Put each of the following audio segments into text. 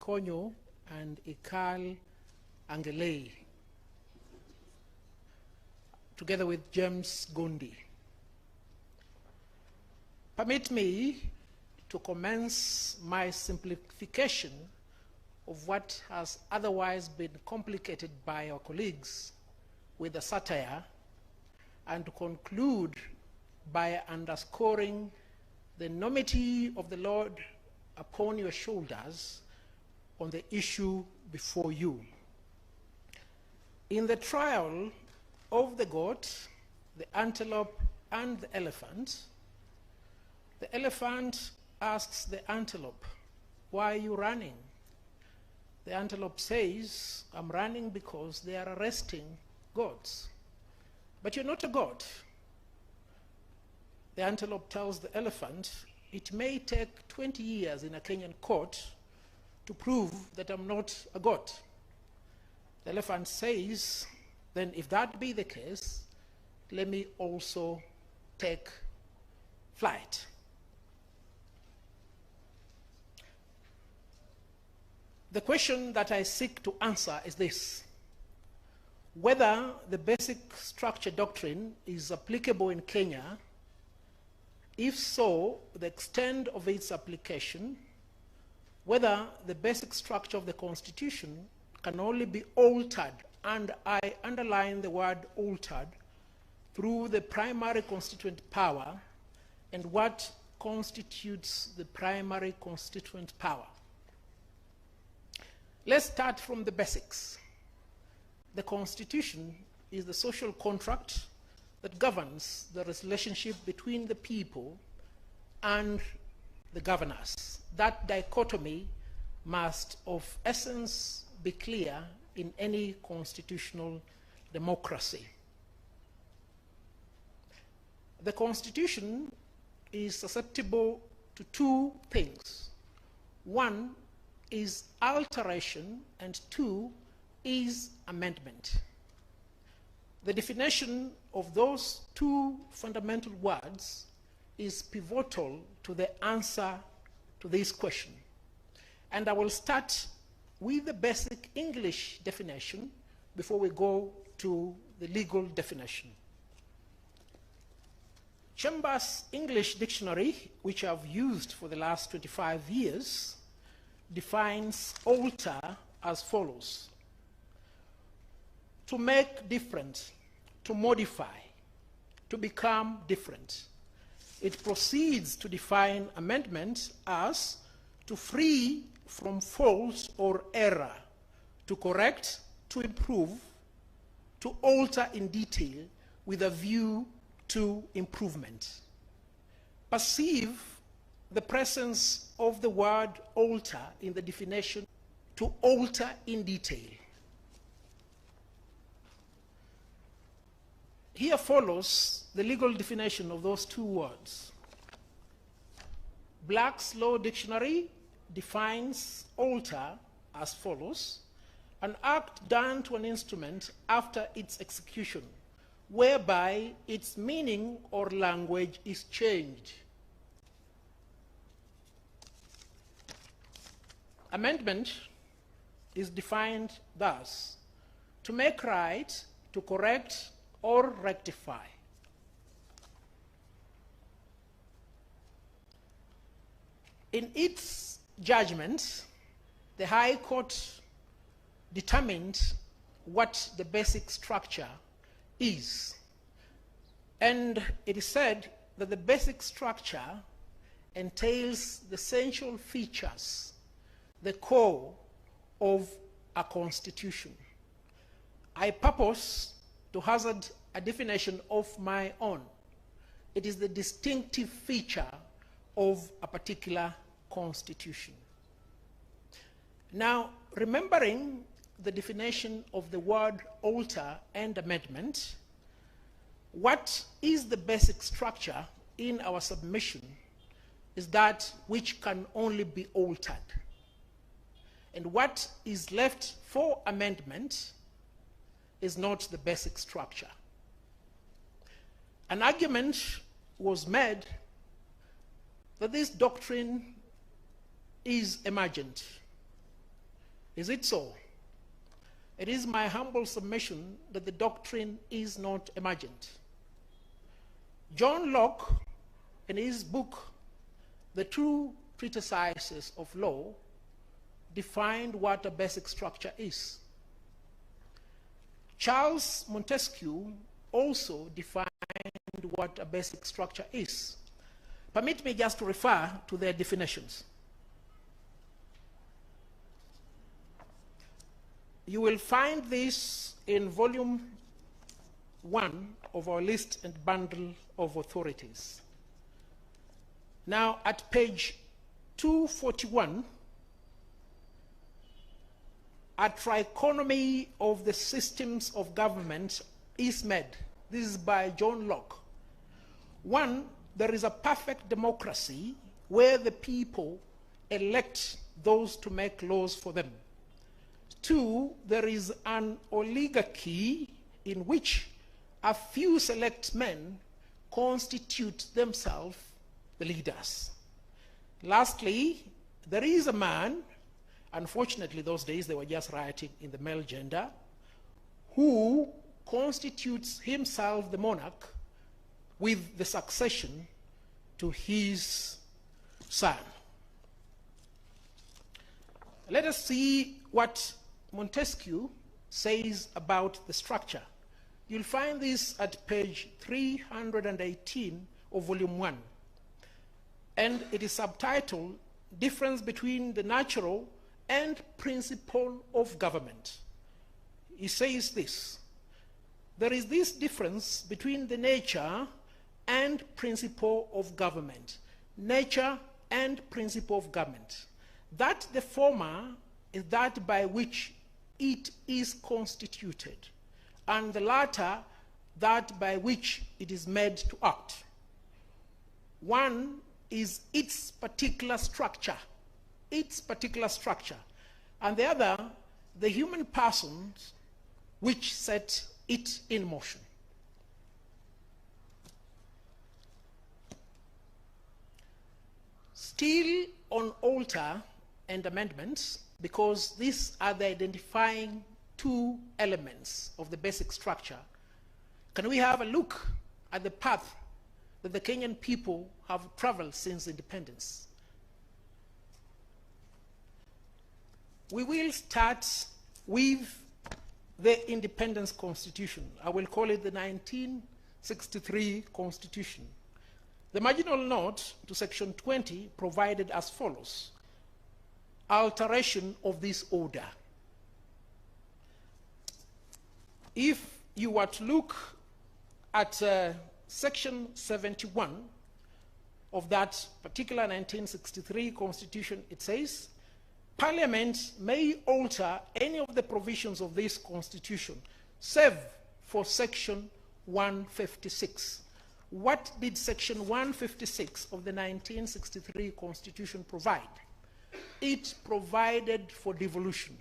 Gikonyo and Ikal Angelei, together with James Gundi. Permit me to commence my simplification of what has otherwise been complicated by our colleagues with a satire, and to conclude by underscoring the enormity of the Lord upon your shoulders on the issue before you. In the trial of the goat, the antelope, and the elephant asks the antelope, "Why are you running?" The antelope says, "I'm running because they are arresting goats." "But you're not a goat." The antelope tells the elephant, "It may take 20 years in a Kenyan court to prove that I'm not a goat." The elephant says, "Then if that be the case, let me also take flight." The question that I seek to answer is this: whether the basic structure doctrine is applicable in Kenya. If so, the extent of its application, whether the basic structure of the Constitution can only be altered, and I underline the word altered, through the primary constituent power, and what constitutes the primary constituent power. Let's start from the basics. The Constitution is the social contract that governs the relationship between the people and the governors. That dichotomy must, of essence, be clear in any constitutional democracy. The Constitution is susceptible to two things. One is alteration, and two is amendment. The definition of those two fundamental words is pivotal to the answer to this question. And I will start with the basic English definition before we go to the legal definition. Chambers' English Dictionary, which I've used for the last 25 years, defines alter as follows: to make different, to modify, to become different. It proceeds to define amendment as to free from fault or error, to correct, to improve, to alter in detail with a view to improvement. Perceive the presence of the word alter in the definition, to alter in detail. Here follows the legal definition of those two words. Black's Law Dictionary defines alter as follows: an act done to an instrument after its execution, whereby its meaning or language is changed. Amendment is defined thus: to make right, to correct, or rectify. In its judgment, the High Court determined what the basic structure is. And it is said that the basic structure entails the essential features, the core of a constitution. I purpose to hazard a definition of my own. It is the distinctive feature of a particular constitution. Now, remembering the definition of the word alter and amendment, what is the basic structure in our submission is that which can only be altered. And what is left for amendment is not the basic structure. An argument was made that this doctrine is emergent. Is it so? It is my humble submission that the doctrine is not emergent. John Locke, in his book, The Two Treatises of Law, defined what a basic structure is. Charles Montesquieu also defined what a basic structure is. Permit me just to refer to their definitions. You will find this in volume 1 of our list and bundle of authorities. Now, at page 241, a trichotomy of the systems of government is made. This is by John Locke. 1, there is a perfect democracy where the people elect those to make laws for them. 2, there is an oligarchy in which a few select men constitute themselves the leaders. Lastly, there is a man, unfortunately those days they were just writing in the male gender, who constitutes himself the monarch with the succession to his son. Let us see what Montesquieu says about the structure. You'll find this at page 318 of volume 1. And it is subtitled, Difference Between the Natural and Principle of Government. He says this: there is this difference between the nature and principle of government. Nature and principle of government. That the former is that by which it is constituted, and the latter that by which it is made to act. One is its particular structure, and the other, the human persons which set it in motion. Still on altar and amendments, because these are the identifying two elements of the basic structure, can we have a look at the path that the Kenyan people have traveled since independence? We will start with the Independence Constitution. I will call it the 1963 Constitution. The marginal note to section 20 provided as follows: alteration of this order. If you were to look at section 71 of that particular 1963 Constitution, it says, Parliament may alter any of the provisions of this Constitution, save for section 156. What did section 156 of the 1963 Constitution provide? It provided for devolution.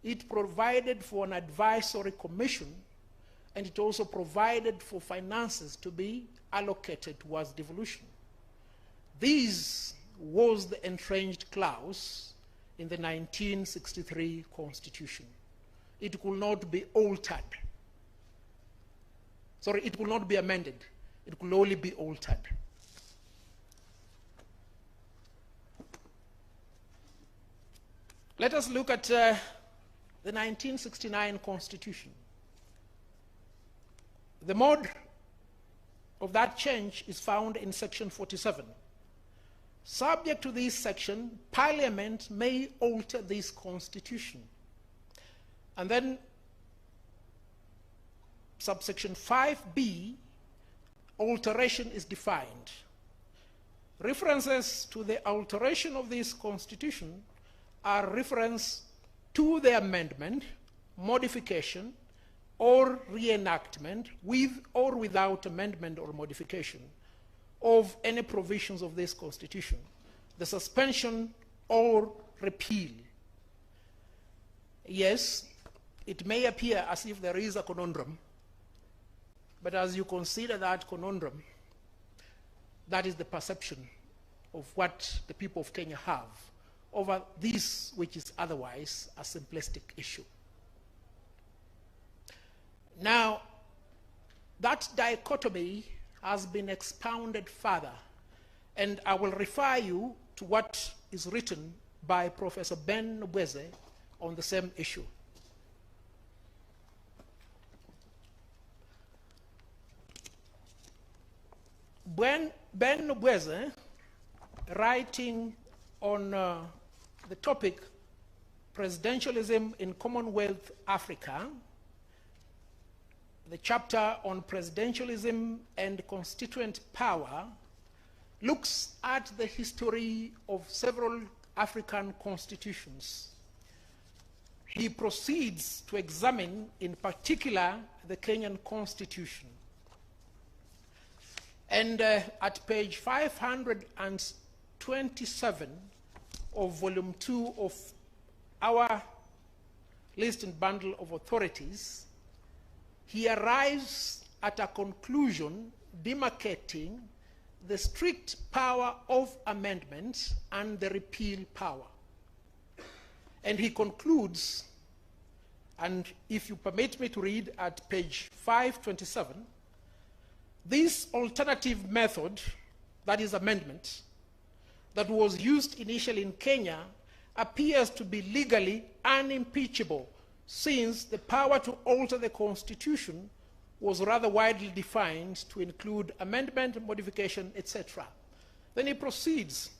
It provided for an advisory commission, and it also provided for finances to be allocated towards devolution. This was the entrenched clause in the 1963 Constitution. It could not be altered. Sorry, it could not be amended. It could only be altered. Let us look at the 1969 Constitution. The mode of that change is found in section 47. Subject to this section, Parliament may alter this Constitution. And then subsection 5b, alteration is defined. References to the alteration of this Constitution are reference to the amendment, modification, or reenactment, with or without amendment or modification, of any provisions of this Constitution, the suspension or repeal. Yes, it may appear as if there is a conundrum, but as you consider that conundrum, that is the perception of what the people of Kenya have over this which is otherwise a simplistic issue. Now, that dichotomy has been expounded further, and I will refer you to what is written by Professor Ben Nobweze on the same issue. Ben Nobweze, writing on the topic Presidentialism in Commonwealth Africa, the chapter on presidentialism and constituent power, looks at the history of several African constitutions. He proceeds to examine, in particular, the Kenyan Constitution. And at page 527 of volume 2 of our list and bundle of authorities, he arrives at a conclusion demarcating the strict power of amendment and the repeal power. And he concludes, and if you permit me to read at page 527, this alternative method, that is amendment, that was used initially in Kenya appears to be legally unimpeachable, since the power to alter the constitution was rather widely defined to include amendment, modification, etc. Then he proceeds.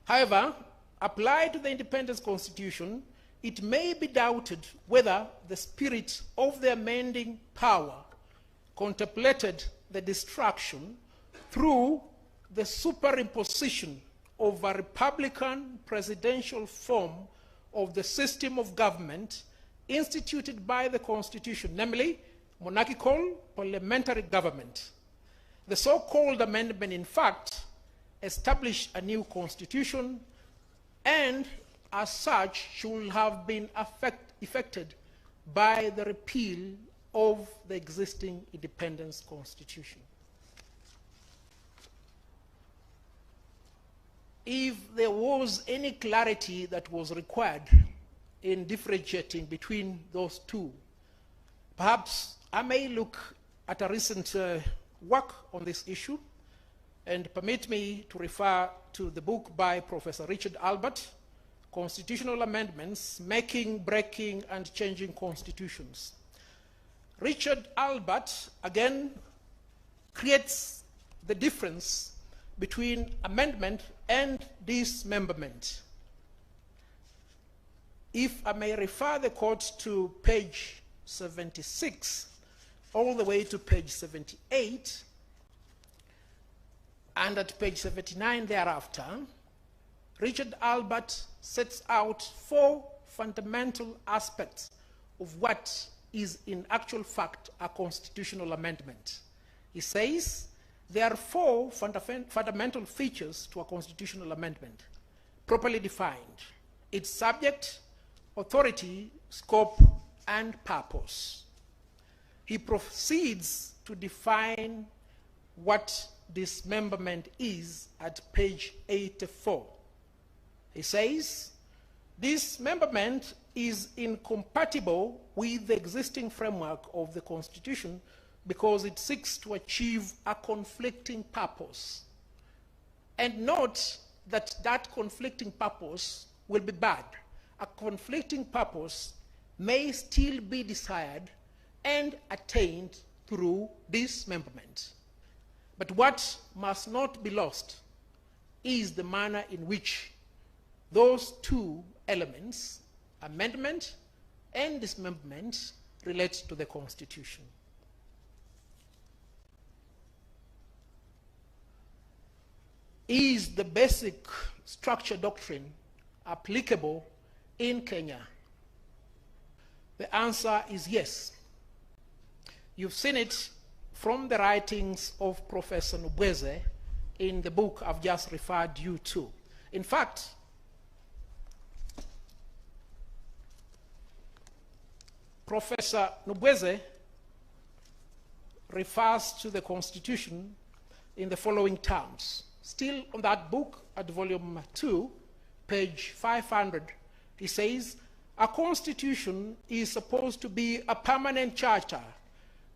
However, applied to the independence constitution, it may be doubted whether the spirit of the amending power contemplated the destruction through the superimposition of a republican presidential form of the system of government instituted by the Constitution, namely monarchical parliamentary government. The so-called amendment, in fact, established a new constitution and, as such, should have been effected by the repeal of the existing independence constitution. If there was any clarity that was required in differentiating between those two, perhaps I may look at a recent work on this issue, and permit me to refer to the book by Professor Richard Albert, Constitutional Amendments, Making, Breaking, and Changing Constitutions. Richard Albert, again, creates the difference between amendment and dismemberment. If I may refer the court to page 76 all the way to page 78, and at page 79 thereafter, Richard Albert sets out 4 fundamental aspects of what is in actual fact a constitutional amendment. He says there are 4 fundamental features to a constitutional amendment, properly defined: its subject, authority, scope, and purpose. He proceeds to define what dismemberment is at page 84. He says, dismemberment is incompatible with the existing framework of the Constitution because it seeks to achieve a conflicting purpose. And note that that conflicting purpose will be bad. A conflicting purpose may still be desired and attained through dismemberment. But what must not be lost is the manner in which those 2 elements, amendment and dismemberment, relate to the Constitution. Is the basic structure doctrine applicable in Kenya? The answer is yes. You've seen it from the writings of Professor Nobweze in the book I've just referred you to. In fact, Professor Nobweze refers to the Constitution in the following terms. Still on that book at volume 2, page 500, he says, a constitution is supposed to be a permanent charter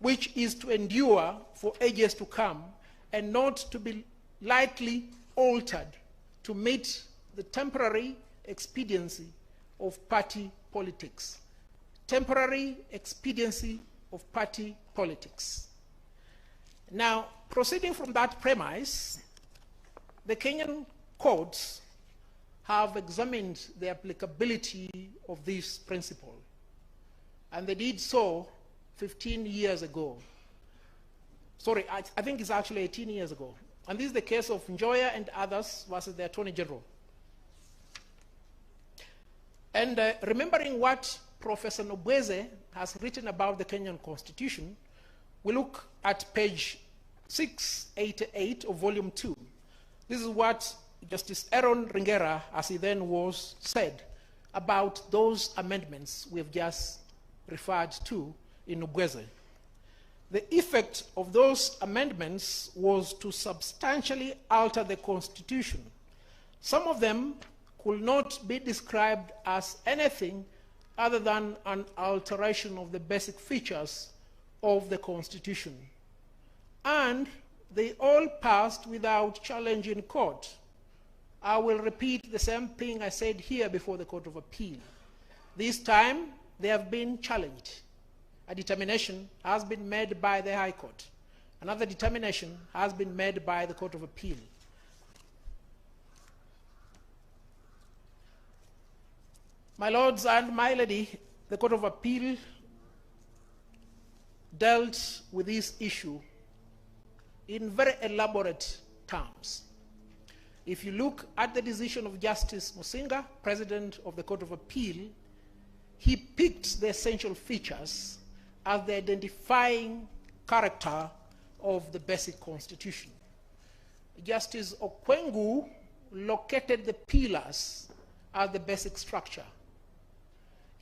which is to endure for ages to come and not to be lightly altered to meet the temporary expediency of party politics. Temporary expediency of party politics. Now, proceeding from that premise, the Kenyan courts have examined the applicability of this principle, and they did so 15 years ago. Sorry, I think it's actually 18 years ago. And this is the case of Njoya and others versus the Attorney General. And remembering what Professor Nobweze has written about the Kenyan Constitution, we look at page 688 of volume 2. This is what Justice Aaron Ringera, as he then was, said about those amendments we have just referred to in Nobweze. The effect of those amendments was to substantially alter the Constitution. Some of them could not be described as anything other than an alteration of the basic features of the Constitution. And they all passed without challenge in court. I will repeat the same thing I said here before the Court of Appeal. This time, they have been challenged. A determination has been made by the High Court. Another determination has been made by the Court of Appeal. My lords and my lady, the Court of Appeal dealt with this issue in very elaborate terms. If you look at the decision of Justice Musinga, President of the Court of Appeal, he picked the essential features as the identifying character of the basic constitution. Justice Okwengu located the pillars as the basic structure.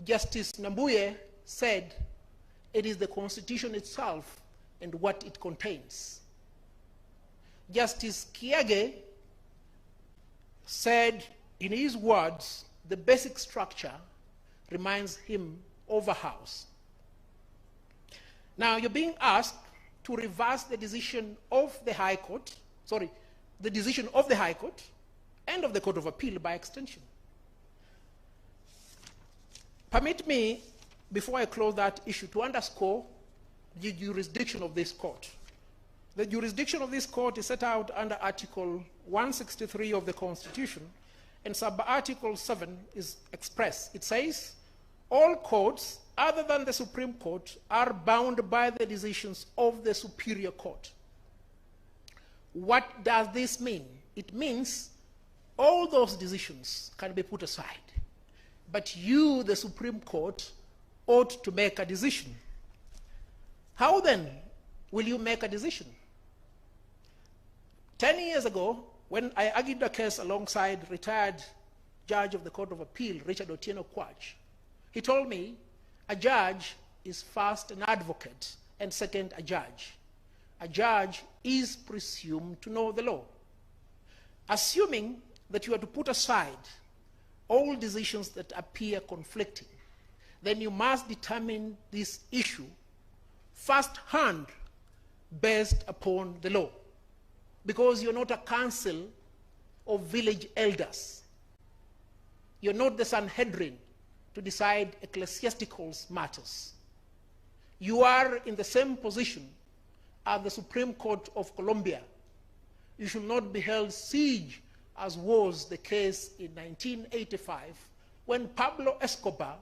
Justice Nambuye said it is the constitution itself and what it contains. Justice Kiage said, in his words, the basic structure reminds him of a house. Now, you're being asked to reverse the decision of the High Court, the decision of the High Court and of the Court of Appeal by extension. Permit me, before I close that issue, to underscore the jurisdiction of this court. The jurisdiction of this court is set out under Article 163 of the Constitution, and sub-Article 7 is expressed. It says, all courts other than the Supreme Court are bound by the decisions of the Superior Court. What does this mean? It means all those decisions can be put aside, but you, the Supreme Court, ought to make a decision. How then will you make a decision? 10 years ago, when I argued a case alongside retired Judge of the Court of Appeal, Richard Otieno Kwach, he told me a judge is first an advocate and second a judge. A judge is presumed to know the law. Assuming that you are to put aside all decisions that appear conflicting, then you must determine this issue first-hand based upon the law, because you're not a council of village elders. You're not the Sanhedrin to decide ecclesiastical matters. You are in the same position as the Supreme Court of Colombia. You should not be held siege, as was the case in 1985, when Pablo Escobar,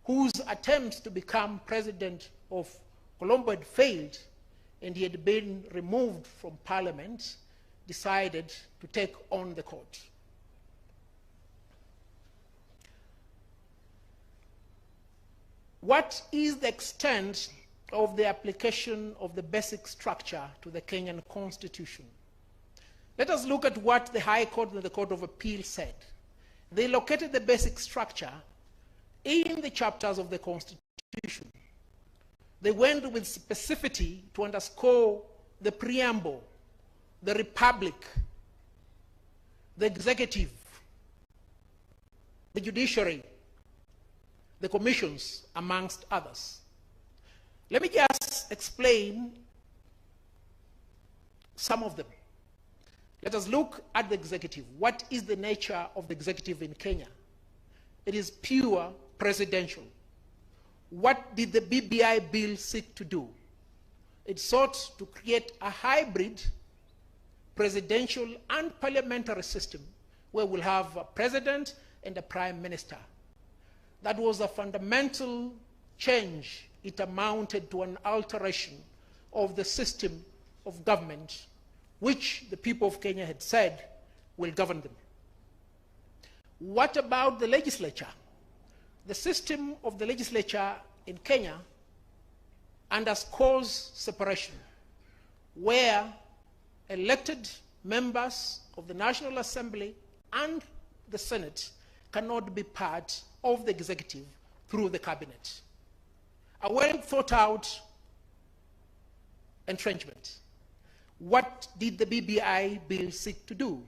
whose attempts to become president of Colombia had failed, and he had been removed from parliament, decided to take on the court. What is the extent of the application of the basic structure to the Kenyan Constitution? Let us look at what the High Court and the Court of Appeal said. They located the basic structure in the chapters of the Constitution. They went with specificity to underscore the preamble, the republic, the executive, the judiciary, the commissions, amongst others. Let me just explain some of them. Let us look at the executive. What is the nature of the executive in Kenya? It is pure presidential. What did the BBI bill seek to do? It sought to create a hybrid presidential and parliamentary system where we'll have a president and a prime minister. That was a fundamental change. It amounted to an alteration of the system of government which the people of Kenya had said will govern them. What about the legislature? The system of the legislature in Kenya underscores separation, where elected members of the National Assembly and the Senate cannot be part of the executive through the cabinet. A well thought out entrenchment. What did the BBI bill seek to do?